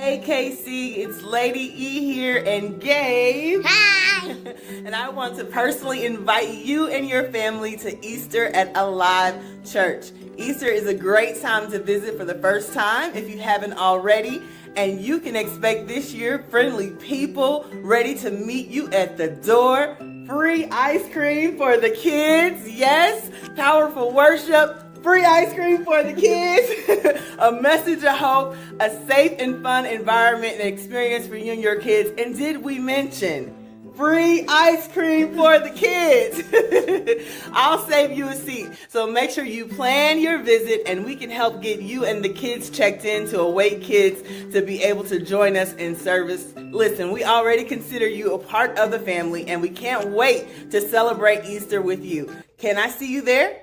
Hey KC, it's Lady E here and Gabe. Hi! And I want to personally invite you and your family to Easter at Alive Church. Easter is a great time to visit for the first time if you haven't already. And you can expect this year friendly people ready to meet you at the door. Free ice cream for the kids. Yes, powerful worship. Free ice cream for the kids, a message of hope, a safe and fun environment and experience for you and your kids. And did we mention free ice cream for the kids? I'll save you a seat. So make sure you plan your visit and we can help get you and the kids checked in to await kids to be able to join us in service. Listen, we already consider you a part of the family and we can't wait to celebrate Easter with you. Can I see you there?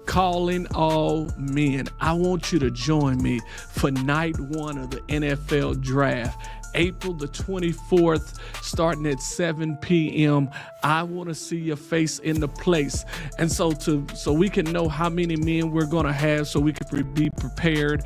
Calling all men. I want you to join me for night one of the NFL draft. April the 24th, starting at 7 p.m. I want to see your face in the place. And so we can know how many men we're going to have so we can be prepared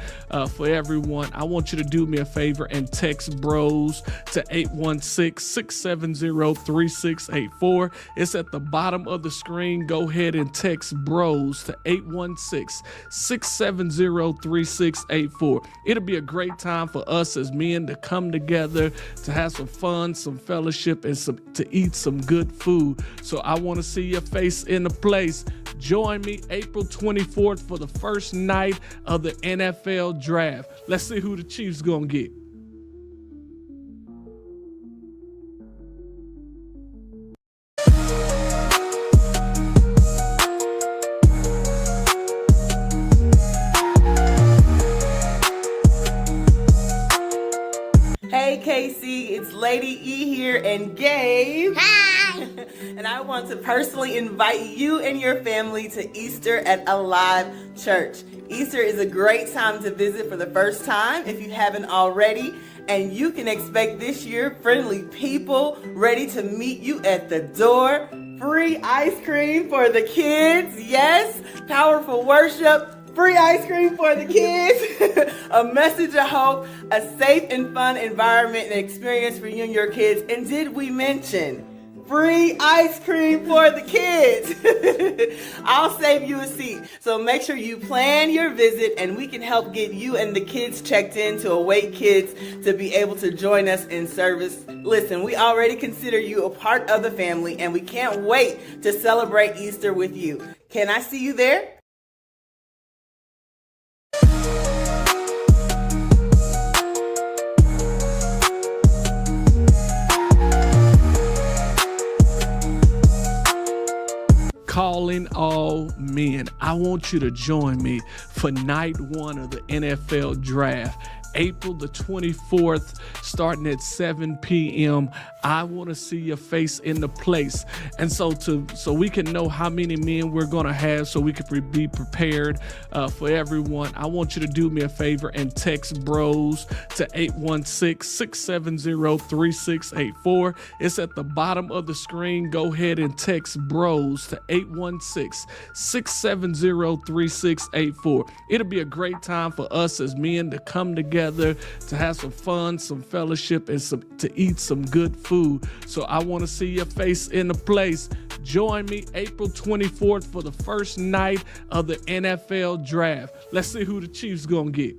for everyone. I want you to do me a favor and text BROS to 816-670-3684. It's at the bottom of the screen. Go ahead and text BROS to 816-670-3684. It'll be a great time for us as men to come together, to have some fun, some fellowship, and to eat some good food. So I want to see your face in the place. Join me April 24th for the first night of the NFL draft. Let's see who the Chiefs gonna get. Hey KC, it's Lady E here and Gabe. Hi! And I want to personally invite you and your family to Easter at Alive Church. Easter is a great time to visit for the first time if you haven't already. And you can expect this year friendly people ready to meet you at the door. Free ice cream for the kids. Yes, powerful worship. Free ice cream for the kids, a message of hope, a safe and fun environment and experience for you and your kids. And did we mention free ice cream for the kids? I'll save you a seat. So make sure you plan your visit and we can help get you and the kids checked in to await kids to be able to join us in service. Listen, we already consider you a part of the family and we can't wait to celebrate Easter with you. Can I see you there? Calling all men. I want you to join me for night one of the NFL draft. April the 24th, starting at 7 p.m. I want to see your face in the place. And so we can know how many men we're going to have so we can be prepared for everyone. I want you to do me a favor and text BROS to 816-670-3684. It's at the bottom of the screen. Go ahead and text BROS to 816-670-3684. It'll be a great time for us as men to come together, to have some fun, some fellowship, and to eat some good food. So I want to see your face in the place. Join me April 24th for the first night of the NFL draft. Let's see who the Chiefs gonna get.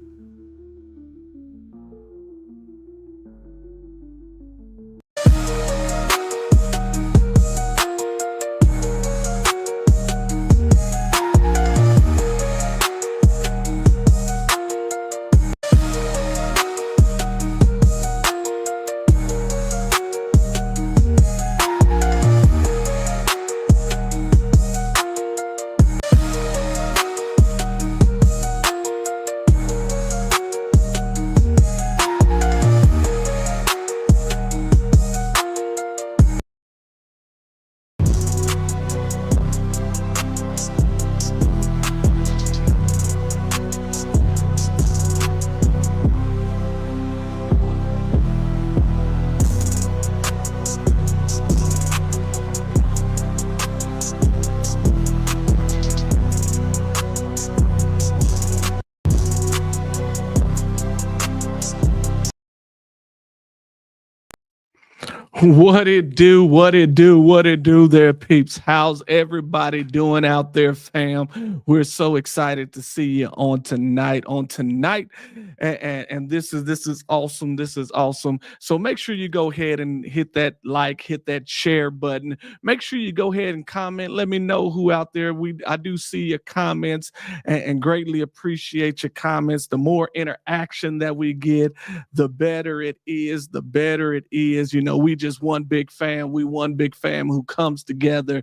What it do, what it do, what it do there, peeps. How's everybody doing out there, fam? We're so excited to see you on tonight. And this is awesome. This is awesome. So make sure you go ahead and hit that like, hit that share button. Make sure you go ahead and comment. Let me know who out there. I do see your comments and greatly appreciate your comments. The more interaction that we get, the better it is. The better it is. You know, we just one big fam. We one big fam who comes together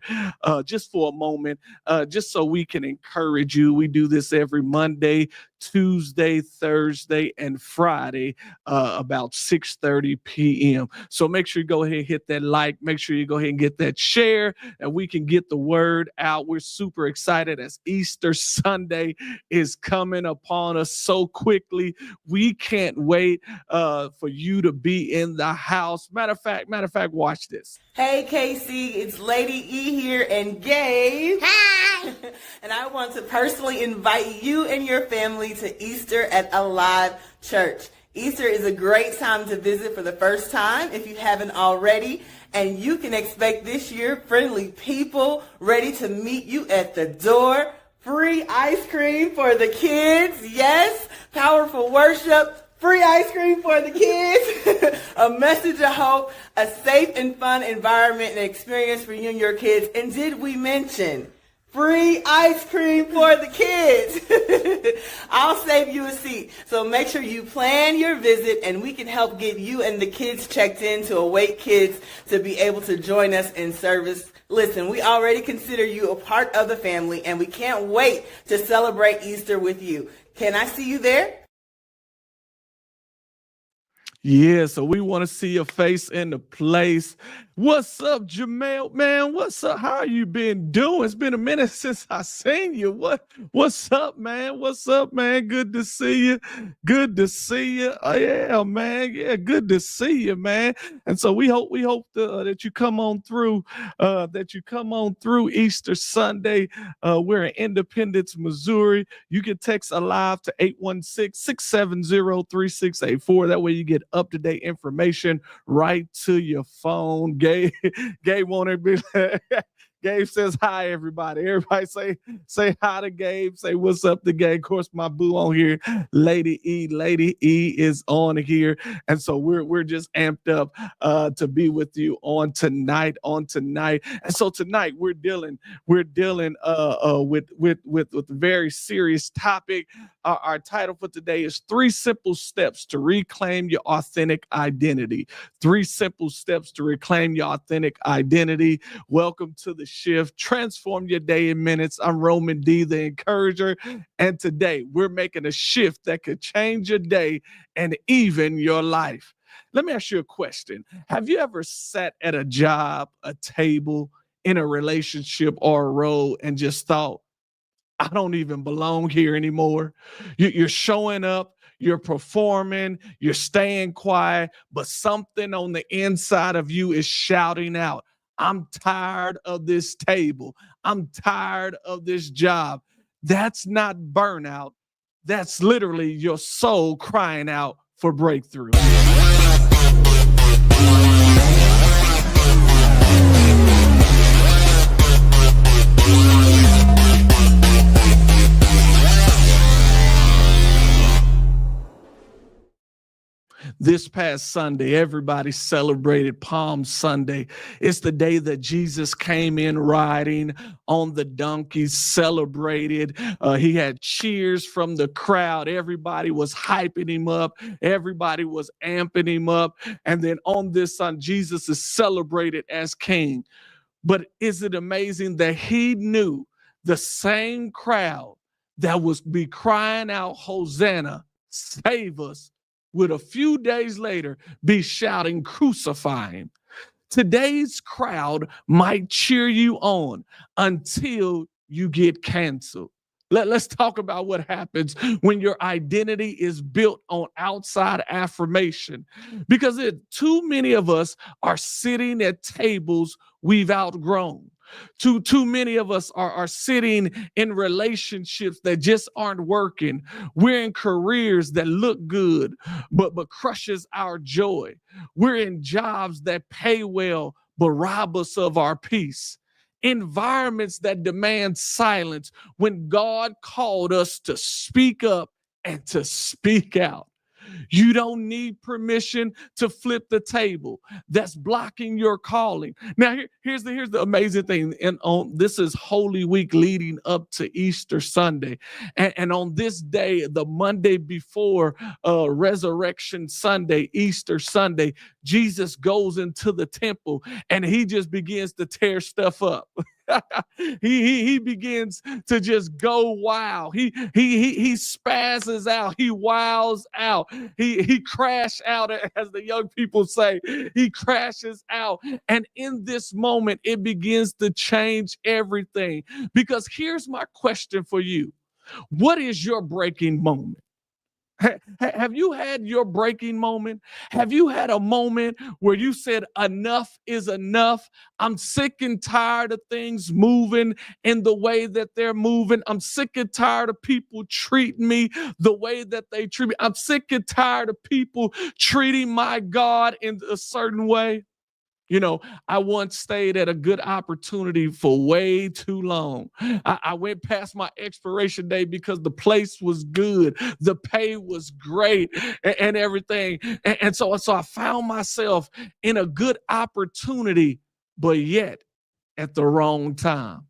just for a moment, just so we can encourage you. We do this every Monday, Tuesday, Thursday, and Friday about 6:30 p.m. So make sure you go ahead and hit that like. Make sure you go ahead and get that share, and we can get the word out. We're super excited as Easter Sunday is coming upon us so quickly. We can't wait for you to be in the house. Matter of fact, watch this. Hey KC, it's Lady E here and Gabe. Hi! And I want to personally invite you and your family to Easter at Alive Church. Easter is a great time to visit for the first time if you haven't already. And you can expect this year friendly people ready to meet you at the door. Free ice cream for the kids. Yes, powerful worship. Free ice cream for the kids, a message of hope, a safe and fun environment and experience for you and your kids. And did we mention free ice cream for the kids? I'll save you a seat. So make sure you plan your visit and we can help get you and the kids checked in to await kids to be able to join us in service. Listen, we already consider you a part of the family and we can't wait to celebrate Easter with you. Can I see you there? Yeah, so we want to see your face in the place. What's up, Jamel? Man, what's up? How you been doing? It's been a minute since I seen you. What's up, man? What's up, man? Good to see you. Good to see you. Oh, yeah, man. Yeah, good to see you, man. And so we hope that you come on through, Easter Sunday. We're in Independence, Missouri. You can text ALIVE to 816-670-3684. That way you get up-to-date information right to your phone. Gabe wanted to be Gabe says hi, everybody. Everybody say hi to Gabe. Say what's up to Gabe. Of course, my boo on here, Lady E. Lady E is on here. And so we're just amped up to be with you on tonight. And so tonight we're dealing with a very serious topic. Our title for today is 3 Simple Steps to Reclaim Your Authentic Identity. 3 simple steps to reclaim your authentic identity. Welcome to the shift. Transform your day in minutes. I'm Roman D, the encourager. And today we're making a shift that could change your day and even your life. Let me ask you a question. Have you ever sat at a job, a table, in a relationship or a role and just thought, I don't even belong here anymore? You're showing up, you're performing, you're staying quiet, but something on the inside of you is shouting out, I'm tired of this table. I'm tired of this job. That's not burnout. That's literally your soul crying out for breakthrough. This past Sunday, everybody celebrated Palm Sunday. It's the day that Jesus came in riding on the donkey, celebrated. He had cheers from the crowd. Everybody was hyping him up. Everybody was amping him up. And then on this Sunday, Jesus is celebrated as king. But is it amazing that he knew the same crowd that was be crying out, Hosanna, save us, would a few days later be shouting, crucify him? Today's crowd might cheer you on until you get canceled. Let's talk about what happens when your identity is built on outside affirmation. Because too many of us are sitting at tables we've outgrown. Too many of us are sitting in relationships that just aren't working. We're in careers that look good, but crushes our joy. We're in jobs that pay well, but rob us of our peace. Environments that demand silence when God called us to speak up and to speak out. You don't need permission to flip the table. That's blocking your calling. Now, here's the amazing thing. And this is Holy Week leading up to Easter Sunday. And on this day, the Monday before Resurrection Sunday, Easter Sunday, Jesus goes into the temple and he just begins to tear stuff up. he begins to just go wild. He spazzes out. He wows out. He crash out, as the young people say. He crashes out. And in this moment, it begins to change everything. Because here's my question for you. What is your breaking moment? Have you had your breaking moment? Have you had a moment where you said, enough is enough? I'm sick and tired of things moving in the way that they're moving. I'm sick and tired of people treating me the way that they treat me. I'm sick and tired of people treating my God in a certain way. You know, I once stayed at a good opportunity for way too long. I went past my expiration date because the place was good, the pay was great, and everything. And so I found myself in a good opportunity, but yet at the wrong time.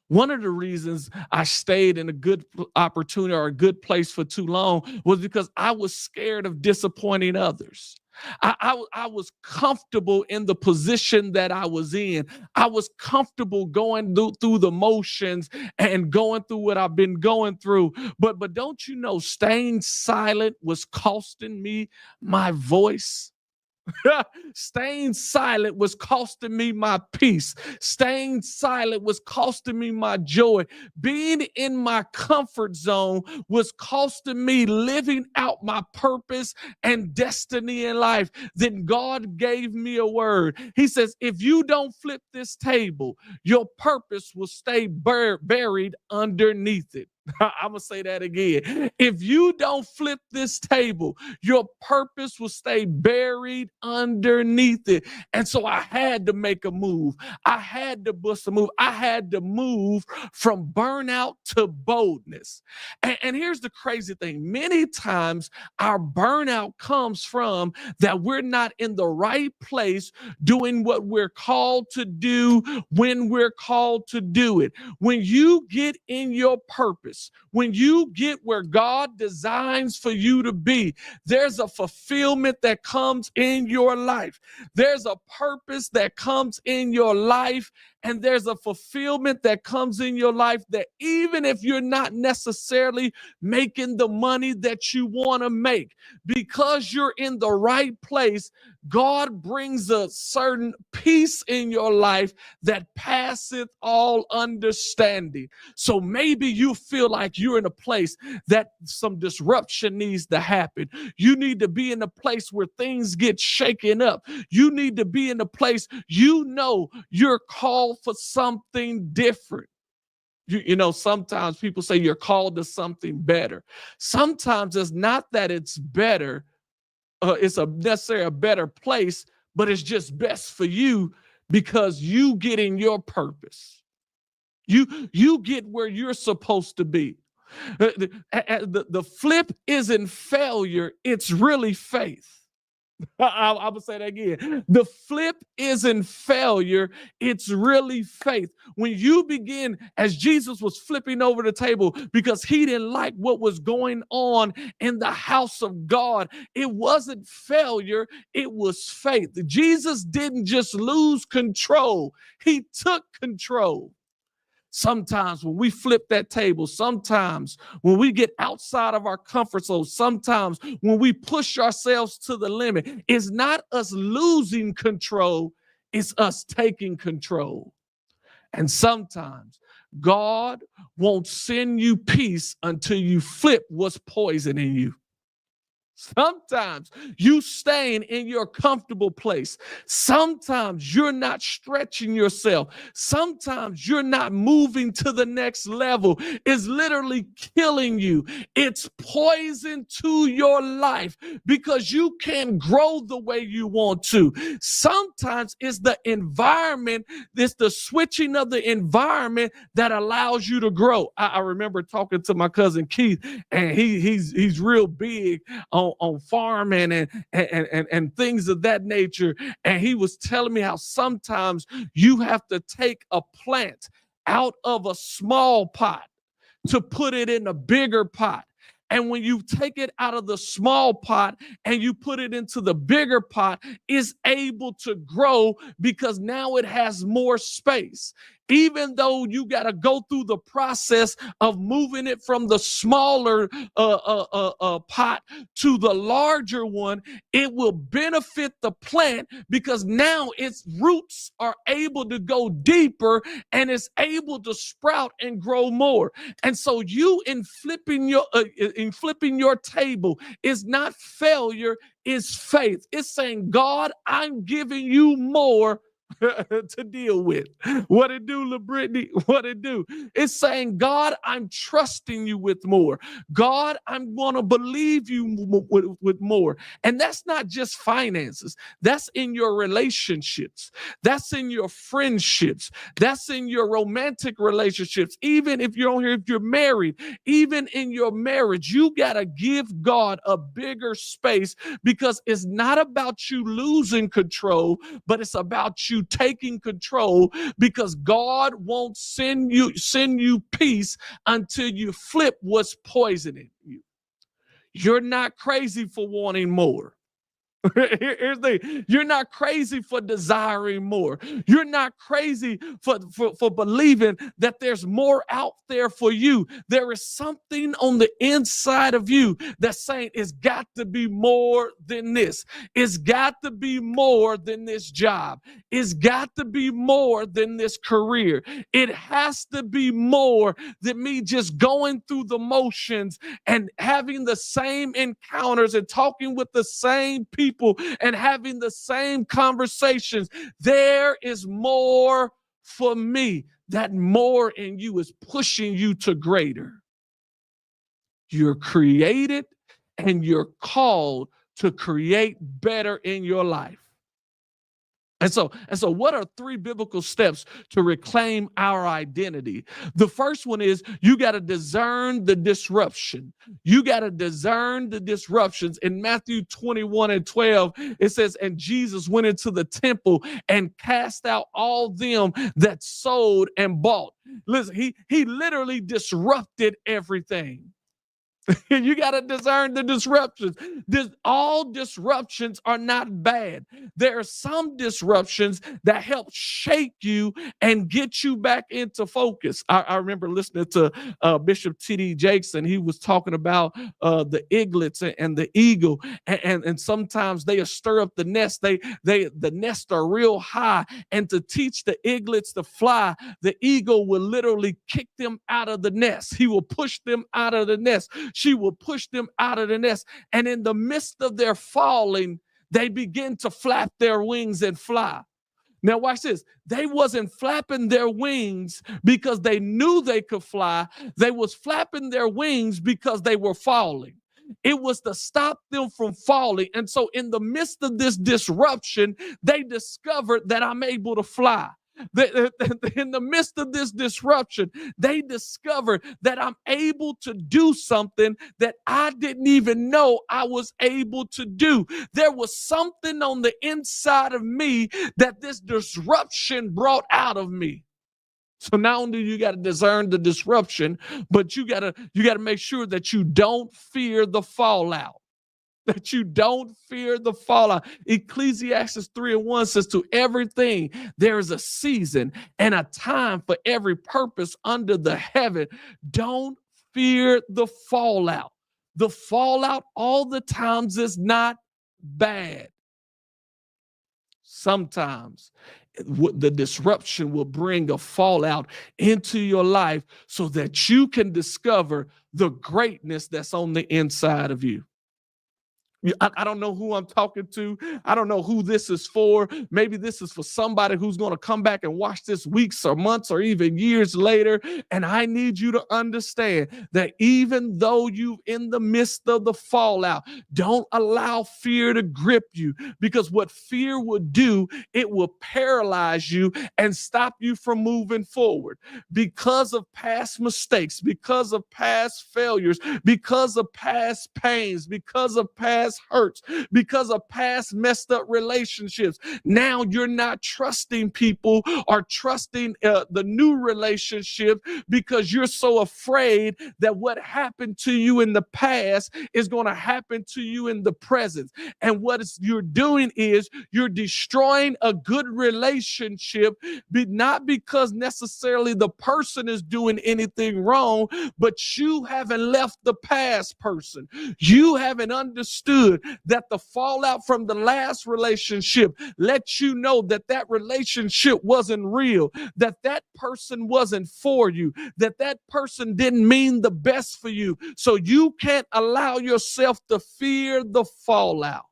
One of the reasons I stayed in a good opportunity or a good place for too long was because I was scared of disappointing others. I was comfortable in the position that I was in. I was comfortable going through the motions and going through what I've been going through. But don't you know, staying silent was costing me my voice. Staying silent was costing me my peace. Staying silent was costing me my joy. Being in my comfort zone was costing me living out my purpose and destiny in life. Then God gave me a word. He says, if you don't flip this table, your purpose will stay buried underneath it. I'm going to say that again. If you don't flip this table, your purpose will stay buried underneath it. And so I had to make a move. I had to bust a move. I had to move from burnout to boldness. And here's the crazy thing. Many times our burnout comes from that we're not in the right place doing what we're called to do when we're called to do it. When you get in your purpose, when you get where God designs for you to be, there's a fulfillment that comes in your life. There's a purpose that comes in your life, and there's a fulfillment that comes in your life that even if you're not necessarily making the money that you want to make, because you're in the right place, God brings a certain peace in your life that passeth all understanding. So maybe you feel like you're in a place that some disruption needs to happen. You need to be in a place where things get shaken up. You need to be in a place you know you're called for something different. You know, sometimes people say you're called to something better. Sometimes it's not that it's better, it's a necessarily a better place, but it's just best for you because you get in your purpose. You get where you're supposed to be. The flip isn't failure, it's really faith. I'm going to say that again. The flip isn't failure, it's really faith. When you begin, as Jesus was flipping over the table because he didn't like what was going on in the house of God, it wasn't failure, it was faith. Jesus didn't just lose control, he took control. Sometimes when we flip that table, sometimes when we get outside of our comfort zone, sometimes when we push ourselves to the limit, it's not us losing control, it's us taking control. And sometimes God won't send you peace until you flip what's poison in you. Sometimes you staying in your comfortable place. Sometimes you're not stretching yourself. Sometimes you're not moving to the next level. It's literally killing you. It's poison to your life because you can't grow the way you want to. Sometimes it's the environment, it's the switching of the environment that allows you to grow. I remember talking to my cousin Keith, and he's real big on farming and things of that nature. And he was telling me how sometimes you have to take a plant out of a small pot to put it in a bigger pot. And when you take it out of the small pot and you put it into the bigger pot, it's able to grow because now it has more space. Even though you got to go through the process of moving it from the smaller pot to the larger one, it will benefit the plant because now its roots are able to go deeper and it's able to sprout and grow more. And so you in flipping your table is not failure, it's faith. It's saying, God, I'm giving you more to deal with. What it do, LaBrittany? What it do? It's saying, God, I'm trusting you with more. God, I'm going to believe you with more. And that's not just finances. That's in your relationships. That's in your friendships. That's in your romantic relationships. Even if if you're married, even in your marriage, you got to give God a bigger space because it's not about you losing control, but it's about you taking control because God won't send you peace until you flip what's poisoning you. You're not crazy for wanting more. Here's the thing. You're not crazy for desiring more. You're not crazy for believing that there's more out there for you. There is something on the inside of you that's saying it's got to be more than this. It's got to be more than this job. It's got to be more than this career. It has to be more than me just going through the motions and having the same encounters and talking with the same people and having the same conversations. There is more for me. That more in you is pushing you to greater. You're created and you're called to create better in your life. And so what are 3 biblical steps to reclaim our identity? The first one is you got to discern the disruption. You got to discern the disruptions. In Matthew 21:12, it says, and Jesus went into the temple and cast out all them that sold and bought. Listen, he literally disrupted everything. You got to discern the disruptions. All disruptions are not bad. There are some disruptions that help shake you and get you back into focus. I remember listening to Bishop T.D. Jakes, and he was talking about the eaglets and the eagle, and sometimes they stir up the nest. The nests are real high, and to teach the eaglets to fly, the eagle will literally kick them out of the nest. He will push them out of the nest. She will push them out of the nest. And in the midst of their falling, they begin to flap their wings and fly. Now watch this. They wasn't flapping their wings because they knew they could fly. They was flapping their wings because they were falling. It was to stop them from falling. And so in the midst of this disruption, they discovered that I'm able to fly. In the midst of this disruption, they discovered that I'm able to do something that I didn't even know I was able to do. There was something on the inside of me that this disruption brought out of me. So not only you got to discern the disruption, but you got to make sure that you don't fear the fallout. That you don't fear the fallout. Ecclesiastes 3:1 says, to everything there is a season and a time for every purpose under the heaven. Don't fear the fallout. The fallout all the times is not bad. Sometimes the disruption will bring a fallout into your life so that you can discover the greatness that's on the inside of you. I don't know who I'm talking to. I don't know who this is for. Maybe this is for somebody who's going to come back and watch this weeks or months or even years later. And I need you to understand that even though you're in the midst of the fallout, don't allow fear to grip you, because what fear will do, it will paralyze you and stop you from moving forward because of past mistakes, because of past failures, because of past pains, because of past hurts, because of past messed up relationships. Now you're not trusting people or trusting the new relationship because you're so afraid that what happened to you in the past is going to happen to you in the present. And what you're doing is you're destroying a good relationship, not because necessarily the person is doing anything wrong, but you haven't left the past person. You haven't understood that the fallout from the last relationship lets you know that that relationship wasn't real, that that person wasn't for you, that that person didn't mean the best for you. So you can't allow yourself to fear the fallout.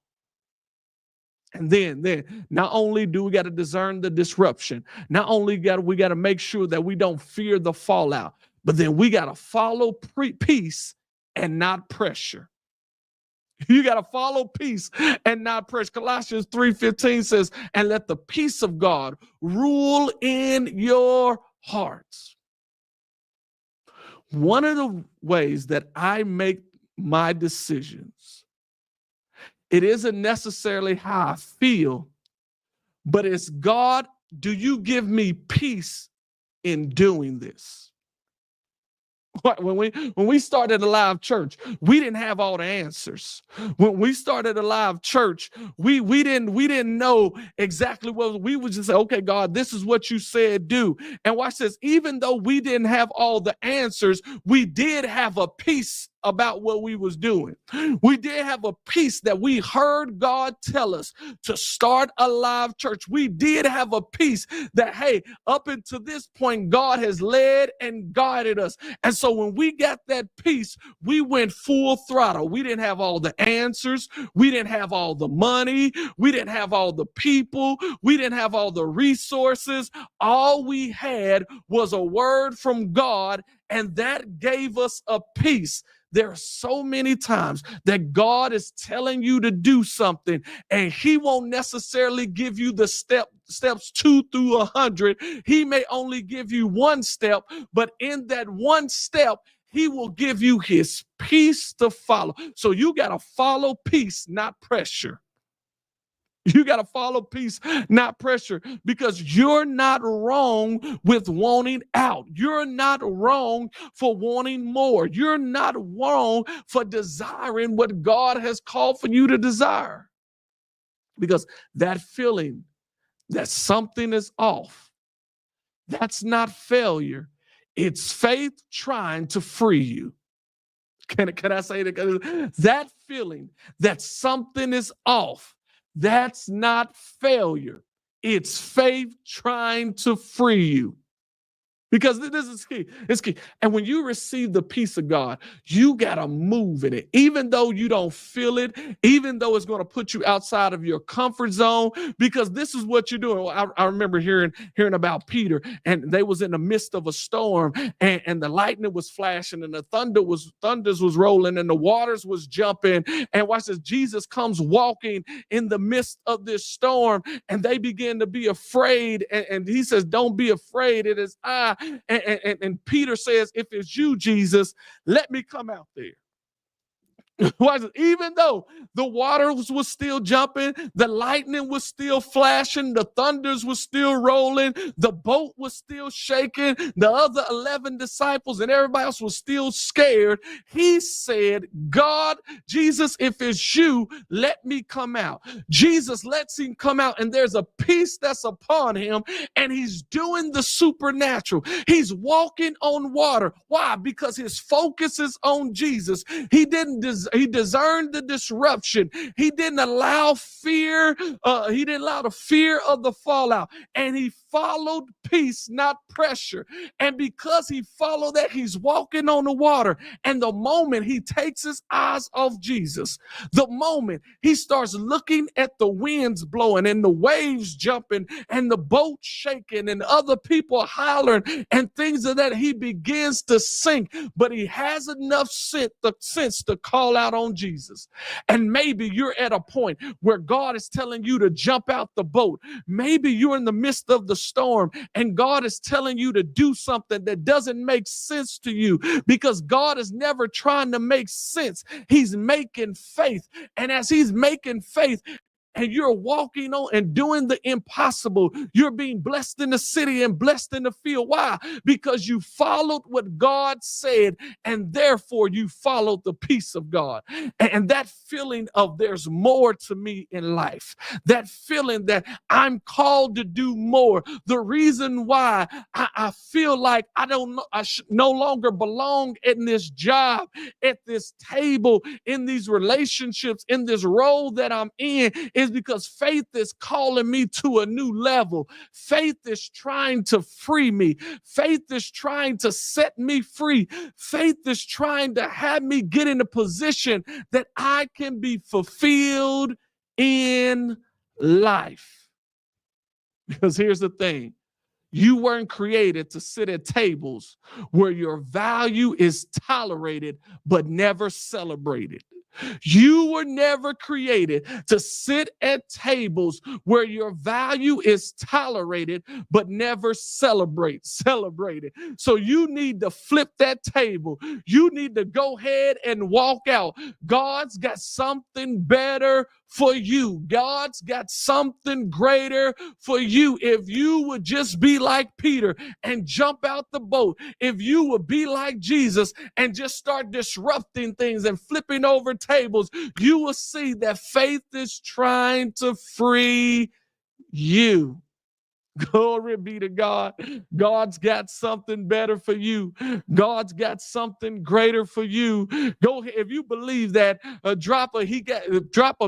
And then not only do we got to discern the disruption, not only we got to make sure that we don't fear the fallout, but then we got to follow peace and not pressure. You got to follow peace and not pressure. Colossians 3:15 says, and let the peace of God rule in your hearts. One of the ways that I make my decisions, it isn't necessarily how I feel, but it's, God, do you give me peace in doing this? When we started Alive Church, we didn't have all the answers. When we started Alive Church, we didn't know exactly what we would just say, okay, God, this is what you said do. And watch this, even though we didn't have all the answers, we did have a peace about what we was doing. We did have a peace that we heard God tell us to start Alive Church. We did have a peace that, hey, up until this point, God has led and guided us. And so when we got that peace, we went full throttle. We didn't have all the answers. We didn't have all the money. We didn't have all the people. We didn't have all the resources. All we had was a word from God, and that gave us a peace. There are so many times that God is telling you to do something, and he won't necessarily give you the steps 2 through 100. He may only give you one step, but in that one step, he will give you his peace to follow. So you got to follow peace, not pressure. You got to follow peace, not pressure, because you're not wrong with wanting out. You're not wrong for wanting more. You're not wrong for desiring what God has called for you to desire. Because that feeling that something is off, that's not failure. It's faith trying to free you. Can I say that? That feeling that something is off, that's not failure. It's faith trying to free you. Because this is key. It's key. And when you receive the peace of God, you got to move in it. Even though you don't feel it, even though it's going to put you outside of your comfort zone, because this is what you're doing. I remember hearing about Peter, and they was in the midst of a storm, and the lightning was flashing, and the thunders was rolling, and the waters was jumping. And watch this, Jesus comes walking in the midst of this storm, and they begin to be afraid. And he says, don't be afraid. It is I. And Peter says, if it's you, Jesus, let me come out there. Even though the waters was still jumping, the lightning was still flashing, the thunders was still rolling, the boat was still shaking, the other 11 disciples and everybody else was still scared, he said, God, Jesus, if it's you, let me come out. Jesus lets him come out, and there's a peace that's upon him, and he's doing the supernatural. He's walking on water. Why? Because his focus is on Jesus. He didn't desire he discerned the disruption. He didn't allow fear. He didn't allow the fear of the fallout. And he followed peace, not pressure. And because he followed that, he's walking on the water. And the moment he takes his eyes off Jesus, the moment he starts looking at the winds blowing and the waves jumping and the boat shaking and other people hollering and things of that, he begins to sink. But he has enough sense to call out on Jesus. And maybe you're at a point where God is telling you to jump out the boat. Maybe you're in the midst of the storm and God is telling you to do something that doesn't make sense to you, because God is never trying to make sense. He's making faith. And as he's making faith, and you're walking on and doing the impossible, you're being blessed in the city and blessed in the field. Why? Because you followed what God said, and therefore you followed the peace of God. And that feeling of there's more to me in life, that feeling that I'm called to do more, the reason why I feel like I don't know, I no longer belong in this job, at this table, in these relationships, in this role that I'm in, is because faith is calling me to a new level. Faith is trying to free me. Faith is trying to set me free. Faith is trying to have me get in a position that I can be fulfilled in life. Because here's the thing. You weren't created to sit at tables where your value is tolerated but never celebrated. You were never created to sit at tables where your value is tolerated but never celebrated. So you need to flip that table. You need to go ahead and walk out. God's got something better for you. God's got something greater for you. If you would just be like Peter and jump out the boat, if you would be like Jesus and just start disrupting things and flipping over tables, you will see that faith is trying to free you. Glory be to God. God's got something better for you. God's got something greater for you. Go ahead. If you believe that, drop a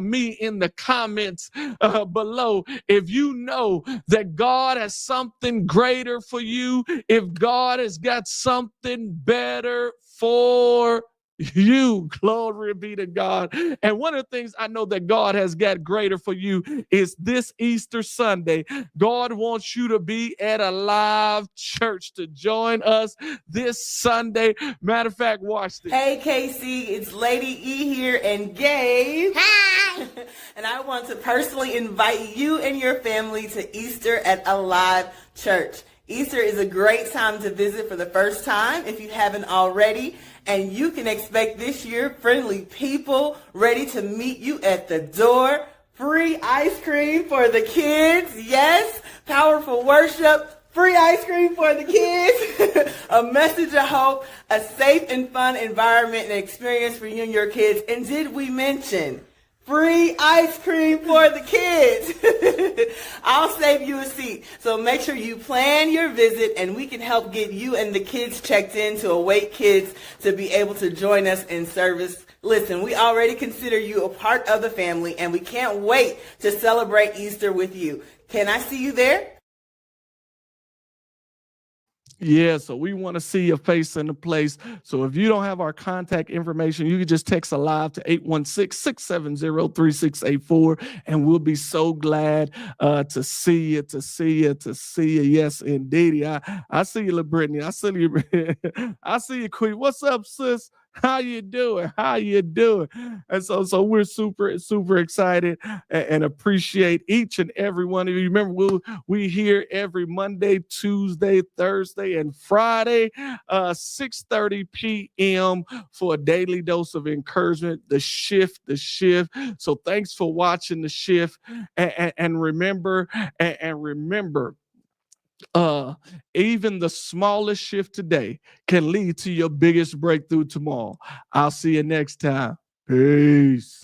me in the comments below. If you know that God has something greater for you, if God has got something better for you, glory be to God. And one of the things I know that God has got greater for you is this Easter Sunday. God wants you to be at a live church to join us this Sunday. Matter of fact, watch this. Hey, KC, it's Lady E here and Gabe. Hi! And I want to personally invite you and your family to Easter at a live church. Easter is a great time to visit for the first time if you haven't already. And you can expect this year friendly people ready to meet you at the door. Free ice cream for the kids. Yes, powerful worship. Free ice cream for the kids. A message of hope. A safe and fun environment and experience for you and your kids. And did we mention free ice cream for the kids? I'll save you a seat. So make sure you plan your visit and we can help get you and the kids checked in to await kids to be able to join us in service. Listen, we already consider you a part of the family and we can't wait to celebrate Easter with you. Can I see you there? Yeah, so we want to see your face in the place. So if you don't have our contact information, you can just text alive to 816-670-3684, and we'll be so glad to see you. Yes, indeed. I see you, little Brittany. I see you. I see you, Queen. What's up, sis? How you doing? And so we're super excited and appreciate each and every one of you. Remember, we here every Monday, Tuesday, Thursday, and Friday, 6:30 p.m. for a daily dose of encouragement. The shift. So thanks for watching the shift, and remember. Even the smallest shift today can lead to your biggest breakthrough tomorrow. I'll see you next time. Peace.